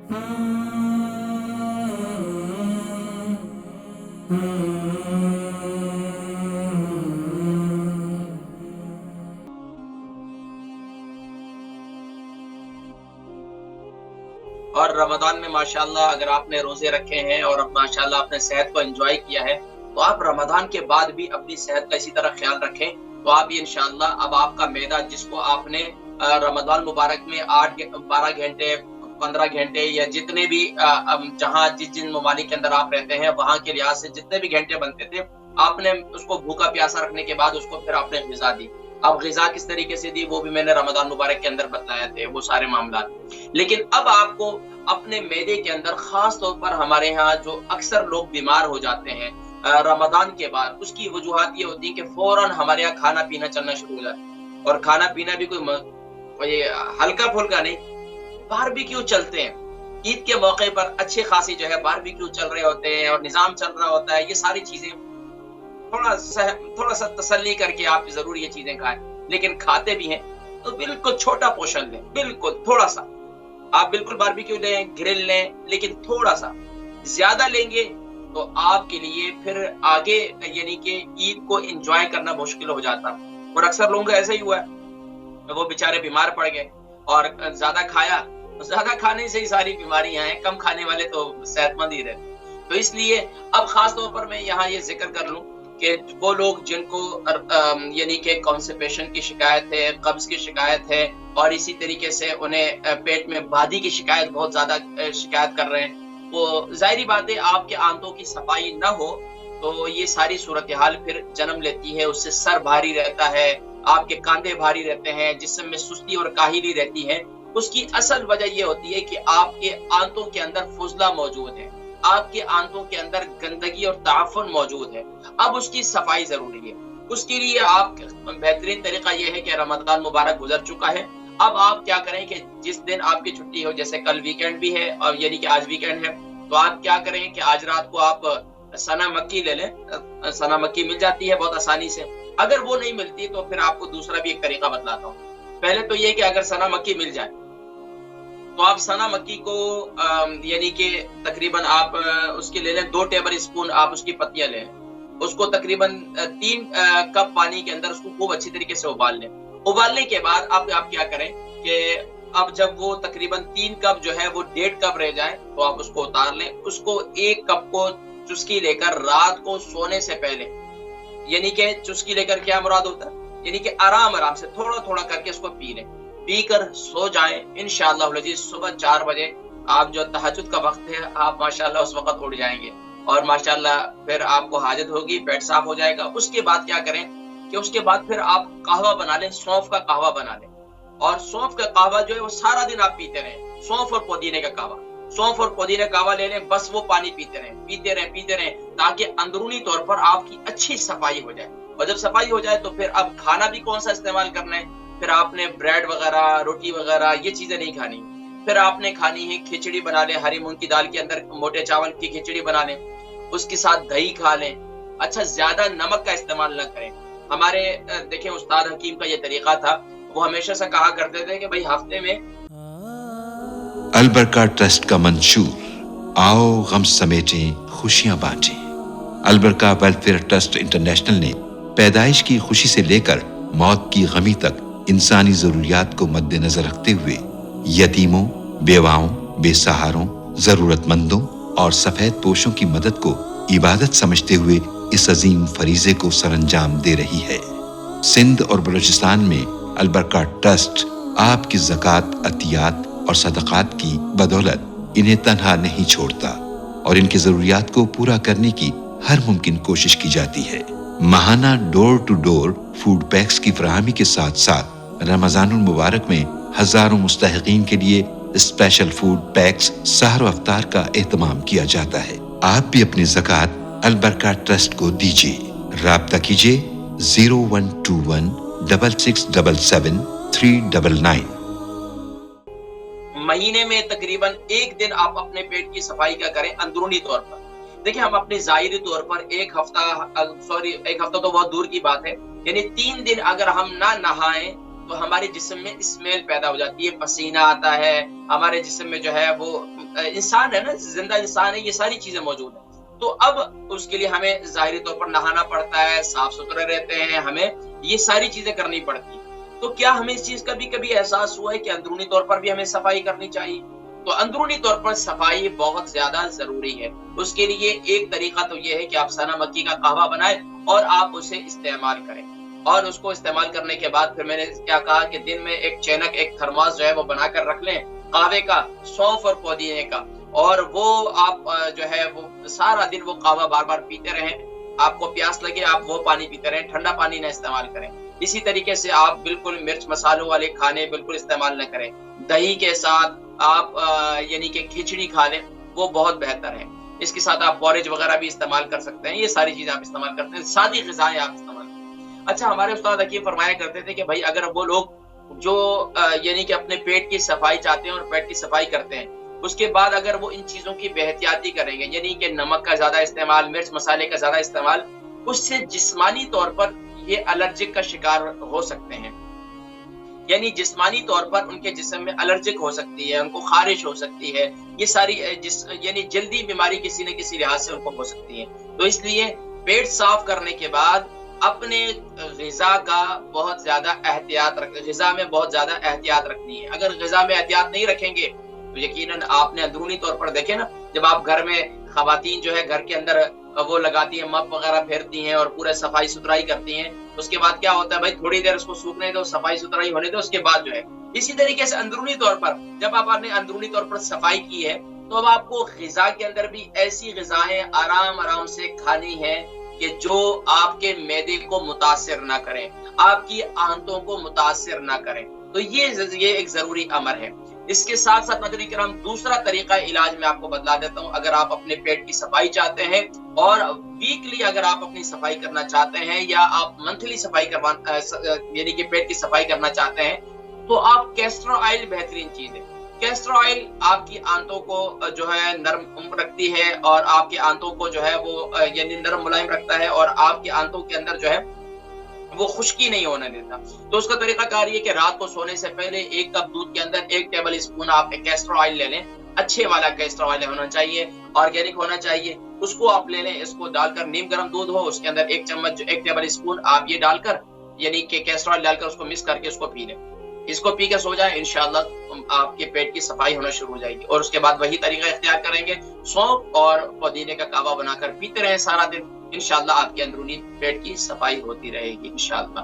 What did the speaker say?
اور رمضان میں ماشاءاللہ اگر آپ نے روزے رکھے ہیں اور ماشاءاللہ آپ نے صحت کو انجوائے کیا ہے، تو آپ رمضان کے بعد بھی اپنی صحت کا اسی طرح خیال رکھیں، تو آپ انشاءاللہ اب آپ کا معدہ جس کو آپ نے رمضان مبارک میں 12 گھنٹے 15 گھنٹے یا جتنے بھی جہاں جن ممالک کے اندر آپ رہتے ہیں وہاں کے لحاظ سے جتنے بھی گھنٹے بنتے تھے، آپ نے اس کو بھوکا پیاسا رکھنے کے بعد اس کو پھر آپ نے غذا دی۔ اب غذا کس طریقے سے دی وہ بھی میں نے رمضان مبارک کے اندر بتایا تھے، وہ سارے معاملات۔ لیکن اب آپ کو اپنے معدے کے اندر خاص طور پر ہمارے ہاں جو اکثر لوگ بیمار ہو جاتے ہیں رمضان کے بعد، اس کی وجوہات یہ ہوتی ہیں کہ فوراً ہمارے یہاں کھانا پینا چلنا شروع ہو جاتا ہے، اور کھانا پینا بھی کوئی ہلکا پھلکا نہیں، باربیکیو چلتے ہیں۔ عید کے موقع پر اچھے خاصی جو ہے باربیکیو چل رہے ہوتے ہیں اور نظام چل رہا ہوتا ہے، یہ ساری چیزیں تھوڑا سا تسلی کر کے آپ ضرور یہ چیزیں کھائیں، لیکن کھاتے بھی ہیں تو بالکل چھوٹا پورشن لیں، بالکل تھوڑا سا۔ آپ بالکل باربیکیو لیں، گرل لیں، لیکن تھوڑا سا۔ زیادہ لیں گے تو آپ کے لیے پھر آگے یعنی کہ عید کو انجوائے کرنا مشکل ہو جاتا، اور اکثر لوگوں کا ایسا ہی ہوا ہے، وہ بیچارے بیمار پڑ گئے اور زیادہ کھایا، زیادہ کھانے سے ہی ساری بیماریاں ہیں، کم کھانے والے تو صحت مند ہی رہتے۔ تو اس لیے اب خاص طور پر میں یہاں یہ ذکر کر لوں کہ وہ لوگ جن کو یعنی کہ کانسٹیپیشن کی شکایت ہے، قبض کی شکایت ہے، اور اسی طریقے سے انہیں پیٹ میں بادی کی شکایت بہت زیادہ شکایت کر رہے ہیں، وہ ظاہری بات ہے آپ کے آنتوں کی صفائی نہ ہو تو یہ ساری صورتحال پھر جنم لیتی ہے، اس سے سر بھاری رہتا ہے، آپ کے کاندھے بھاری رہتے ہیں، جسم میں سستی اور کاہلی رہتی ہے۔ اس کی اصل وجہ یہ ہوتی ہے کہ آپ کے آنتوں کے اندر فضلہ موجود ہے، آپ کے آنتوں کے اندر گندگی اور تعفن موجود ہے۔ اب اس کی صفائی ضروری ہے۔ اس کے لیے آپ بہترین طریقہ یہ ہے کہ رمضان مبارک گزر چکا ہے، اب آپ کیا کریں کہ جس دن آپ کی چھٹی ہو، جیسے کل ویکینڈ بھی ہے اور یعنی کہ آج ویکینڈ ہے، تو آپ کیا کریں کہ آج رات کو آپ سنا مکی لے لیں۔ سنا مکی مل جاتی ہے بہت آسانی سے، اگر وہ نہیں ملتی تو پھر آپ کو دوسرا بھی ایک طریقہ بتلاتا ہوں۔ پہلے تو یہ کہ اگر سنا مکی مل جائے تو آپ سنا مکی کو یعنی کہ تقریباً آپ اس کے لے لیں 2 ٹیبل اسپون، آپ اس کی پتیاں لیں، اس کو تقریباً 3 کپ پانی کے اندر اس کو خوب اچھی طریقے سے ابال لیں۔ ابالنے کے بعد آپ کیا کریں کہ اب جب وہ تقریباً 3 کپ جو ہے وہ 1.5 کپ رہ جائے تو آپ اس کو اتار لیں۔ اس کو 1 کپ کو چسکی لے کر رات کو سونے سے پہلے، یعنی کہ چسکی لے کر کیا مراد ہوتا ہے، یعنی کہ آرام سے تھوڑا تھوڑا کر کے اس کو پی لیں، پی کر سو جائیں۔ انشاءاللہ العزیز صبح 4 بجے آپ جو تہجد کا وقت ہے، آپ ماشاءاللہ اس وقت اٹھ جائیں گے، اور ماشاءاللہ پھر آپ کو حاجت ہوگی، پیٹ صاف ہو جائے گا۔ اس کے بعد کیا کریں کہ اس کے بعد پھر آپ قہوہ بنا لیں، سونف کا قہوہ بنا لیں، اور سونف کا قہوہ جو ہے وہ سارا دن آپ پیتے رہیں، سونف اور پودینے کا قہوہ، سونف اور پودینے کا قہوہ لے لیں، بس وہ پانی پیتے رہیں تاکہ اندرونی طور پر آپ کی اچھی صفائی ہو جائے۔ اور جب صفائی ہو جائے تو پھر اب کھانا بھی کون سا استعمال کرنا ہے، پھر آپ نے بریڈ وغیرہ، روٹی وغیرہ یہ چیزیں نہیں کھانی، پھر آپ نے کھانی ہے کھچڑی بنا لیں، ہری مونگ کی دال کے اندر موٹے چاول کی کھچڑی بنا لیں، اس کے ساتھ دہی کھا لیں۔ اچھا زیادہ نمک کا استعمال نہ کریں۔ ہمارے دیکھیں استاد حکیم کا یہ طریقہ تھا، وہ ہمیشہ سے کہا کرتے تھے کہ بھائی ہفتے میں البرکہ ٹرسٹ کا منشور، آؤ غم سمیٹیں خوشیاں بانٹیں۔ البرکہ ویلفیئر ٹرسٹ انٹرنیشنل نے پیدائش کی خوشی سے لے کر موت کی غمی تک انسانی ضروریات کو مد نظر رکھتے ہوئے یتیموں، بیواؤں، بے سہاروں، ضرورت مندوں اور سفید پوشوں کی مدد کو عبادت سمجھتے ہوئے اس عظیم فریضے کو سر انجام دے رہی ہے۔ سندھ اور بلوچستان میں البرکہ ٹرسٹ آپ کی زکوٰۃ، عطیات اور صدقات کی بدولت انہیں تنہا نہیں چھوڑتا، اور ان کی ضروریات کو پورا کرنے کی ہر ممکن کوشش کی جاتی ہے۔ ماہانہ ڈور ٹو ڈور فوڈ پیکس کی فراہمی کے ساتھ ساتھ رمضان المبارک میں ہزاروں مستحقین کے لیے اسپیشل فوڈ پیکس سحر و افطار کا اہتمام کیا جاتا ہے۔ آپ بھی اپنی زکوٰۃ البرکہ ٹرسٹ کو دیجیے۔ رابطہ کیجیے 0121 6677 399۔ مہینے میں تقریباً 1 دن آپ اپنے پیٹ کی صفائی کا کریں اندرونی طور پر۔ دیکھیں ہم اپنے ظاہری طور پر ایک ہفتہ تو بہت دور کی بات ہے، یعنی 3 دن اگر ہم نہ نہائیں تو ہمارے جسم میں اسمیل پیدا ہو جاتی ہے، پسینہ آتا ہے، ہمارے جسم میں جو ہے وہ انسان ہے نا، زندہ انسان ہے، یہ ساری چیزیں موجود ہیں۔ تو اب اس کے لیے ہمیں ظاہری طور پر نہانا پڑتا ہے، صاف ستھرے رہتے ہیں، ہمیں یہ ساری چیزیں کرنی پڑتی ہیں۔ تو کیا ہمیں اس چیز کا بھی کبھی احساس ہوا ہے کہ اندرونی طور پر بھی ہمیں صفائی کرنی چاہیے؟ تو اندرونی طور پر صفائی بہت زیادہ ضروری ہے۔ اس کے لیے ایک طریقہ تو یہ ہے کہ آپ سنا مکی کا قہوہ بنائیں اور آپ اسے استعمال کریں، اور اس کو استعمال کرنے کے بعد پھر میں نے کیا کہا کہ دن میں ایک چینک، ایک تھرماس جو ہے وہ بنا کر رکھ لیں قہوے کا، سونف اور پودینے کا، اور وہ آپ جو ہے وہ سارا دن وہ قہوہ بار بار پیتے رہیں۔ آپ کو پیاس لگے آپ وہ پانی پیتے رہیں، ٹھنڈا پانی نہ استعمال کریں۔ اسی طریقے سے آپ بالکل مرچ مسالوں والے کھانے بالکل استعمال نہ کریں۔ دہی کے ساتھ آپ یعنی کہ کھچڑی کھا لیں، وہ بہت بہتر ہے۔ اس کے ساتھ آپ پورج وغیرہ بھی استعمال کر سکتے ہیں، یہ ساری چیزیں آپ استعمال کرتے ہیں، سادی غذائیں آپ استعمال کرتے ہیں۔ اچھا، ہمارے استاد حکیم فرمایا کرتے تھے کہ بھائی اگر وہ لوگ جو یعنی کہ اپنے پیٹ کی صفائی چاہتے ہیں اور پیٹ کی صفائی کرتے ہیں، اس کے بعد اگر وہ ان چیزوں کی بے احتیاطی کریں گے، یعنی کہ نمک کا زیادہ استعمال، مرچ مسالے کا زیادہ استعمال، اس سے جسمانی طور پر یہ الرجک کا شکار ہو سکتے ہیں، یعنی جسمانی طور پر ان کے جسم میں الرجک ہو سکتی ہے، ان کو خارش ہو سکتی ہے، یہ ساری یعنی جلدی بیماری کسی نہ کسی لحاظ سے ان کو ہو سکتی ہے۔ تو اس لیے پیٹ صاف کرنے کے بعد اپنے غذا کا بہت زیادہ احتیاط غذا میں بہت زیادہ احتیاط رکھنی ہے۔ اگر غذا میں احتیاط نہیں رکھیں گے تو یقیناً آپ نے اندرونی طور پر دیکھے نا، جب آپ گھر میں خواتین جو ہے گھر کے اندر وہ لگاتی ہیں، مپ وغیرہ پھیرتی ہیں اور پورے صفائی ستھرائی کرتی ہیں، اس کے بعد کیا ہوتا ہے بھائی تھوڑی دیر اس کو سوکھنے دو، صفائی ستھرائی ہونے دو، اس کے بعد جو ہے اسی طریقے سے اندرونی طور پر جب آپ نے اندرونی طور پر صفائی کی ہے تو اب آپ کو غذا کے اندر بھی ایسی غذائیں آرام سے کھانی ہیں کہ جو آپ کے معدے کو متاثر نہ کریں، آپ کی آنتوں کو متاثر نہ کریں۔ تو یہ ایک ضروری امر ہے۔ اس کے ساتھ ساتھ ناظرین کرام دوسرا طریقہ علاج میں آپ کو بتلا دیتا ہوں۔ اگر آپ اپنے پیٹ کی صفائی چاہتے ہیں اور ویکلی اگر آپ اپنی صفائی کرنا چاہتے ہیں یا آپ منتھلی صفائی یعنی کہ پیٹ کی صفائی کرنا چاہتے ہیں تو آپ کیسٹر آئل بہترین چیز ہے۔ کیسٹر آئل آپ کی آنتوں کو جو ہے نرم رکھتی ہے اور آپ کی آنتوں کو جو ہے وہ یعنی نرم ملائم رکھتا ہے اور آپ کی آنتوں کے اندر جو ہے وہ خشکی نہیں ہونے دیتا۔ تو اس کا طریقہ کار یہ کہ رات کو سونے سے پہلے 1 کپ دودھ کے اندر 1 ٹیبل اسپون آپ کیسٹر آئل لے لیں، اچھے والا کیسٹر آئل ہونا چاہیے، آرگینک ہونا چاہیے، اس کو آپ لے لیں، اس کو ڈال کر نیم گرم دودھ ہو اس کے اندر 1 ٹیبل اسپون آپ یہ ڈال کر یعنی کہ کیسٹر آئل ڈال کر اس کو مکس کر کے اس کو پی لیں۔ اس کو پی کے سو جائیں، انشاءاللہ آپ کے پیٹ کی صفائی ہونا شروع ہو جائے گی۔ اور اس کے بعد وہی طریقہ اختیار کریں گے، سونف اور پودینے کا قہوہ بنا کر پیتے رہیں سارا دن، انشاءاللہ آپ کے اندرونی پیٹ کی صفائی ہوتی رہے گی انشاءاللہ۔